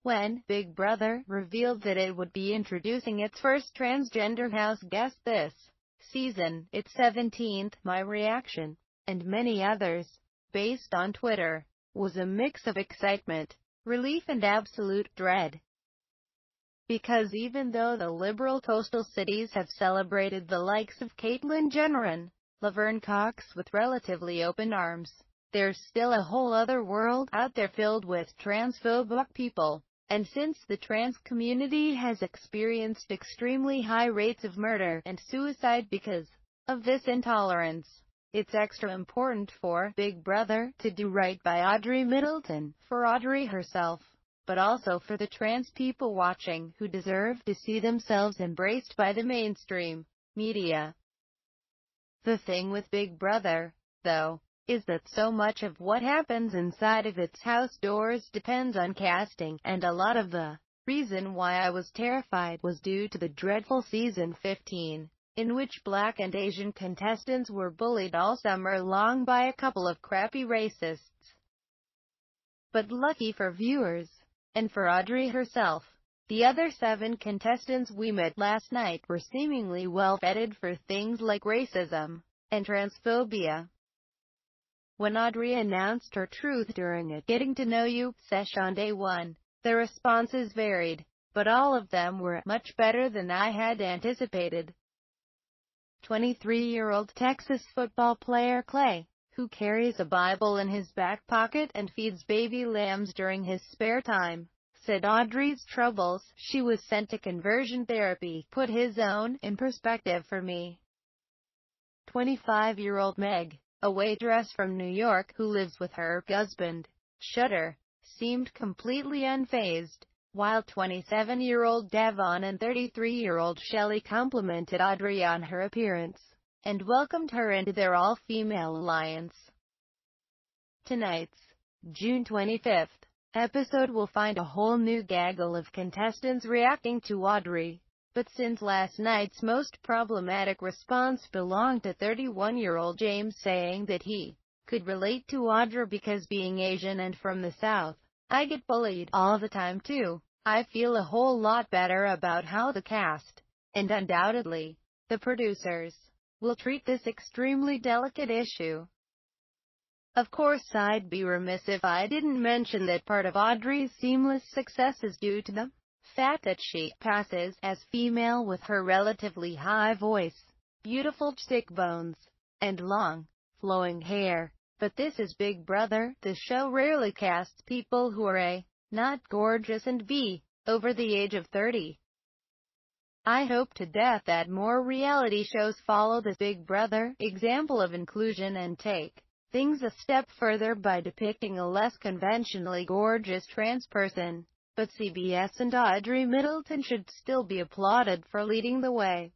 when Big Brother revealed that it would be introducing its first transgender house guest this season, its 17th. My reaction, and many others, based on Twitter, was a mix of excitement, relief and absolute dread. Because even though the liberal coastal cities have celebrated the likes of Caitlyn Jenner and Laverne Cox with relatively open arms, there's still a whole other world out there filled with transphobic people. And since the trans community has experienced extremely high rates of murder and suicide because of this intolerance, it's extra important for Big Brother to do right by Audrey Middleton, for Audrey herself, but also for the trans people watching who deserve to see themselves embraced by the mainstream media. The thing with Big Brother, though, is that so much of what happens inside of its house doors depends on casting, and a lot of the reason why I was terrified was due to the dreadful season 15, in which Black and Asian contestants were bullied all summer long by a couple of crappy racists. But lucky for viewers, and for Audrey herself, the other 7 contestants we met last night were seemingly well vetted for things like racism and transphobia. When Audrey announced her truth during a Getting to Know You session on day 1, the responses varied, but all of them were much better than I had anticipated. 23-year-old Texas football player Clay, who carries a Bible in his back pocket and feeds baby lambs during his spare time, said Audrey's troubles she was sent to conversion therapy put his own in perspective for me. 25-year-old Meg, a waitress from New York who lives with her husband, Shutter, seemed completely unfazed, while 27-year-old Devon and 33-year-old Shelley complimented Audrey on her appearance, and welcomed her into their all-female alliance. Tonight's, June 25th, episode will find a whole new gaggle of contestants reacting to Audrey. But since last night's most problematic response belonged to 31-year-old James saying that he could relate to Audrey because being Asian and from the South, I get bullied all the time too, I feel a whole lot better about how the cast, and undoubtedly, the producers, will treat this extremely delicate issue. Of course, I'd be remiss if I didn't mention that part of Audrey's seamless success is due to the fact that she passes as female with her relatively high voice, beautiful cheekbones, and long, flowing hair. But this is Big Brother. The show rarely casts people who are A, not gorgeous, and B, over the age of 30. I hope to death that more reality shows follow this Big Brother example of inclusion and take things a step further by depicting a less conventionally gorgeous trans person. But CBS and Audrey Middleton should still be applauded for leading the way.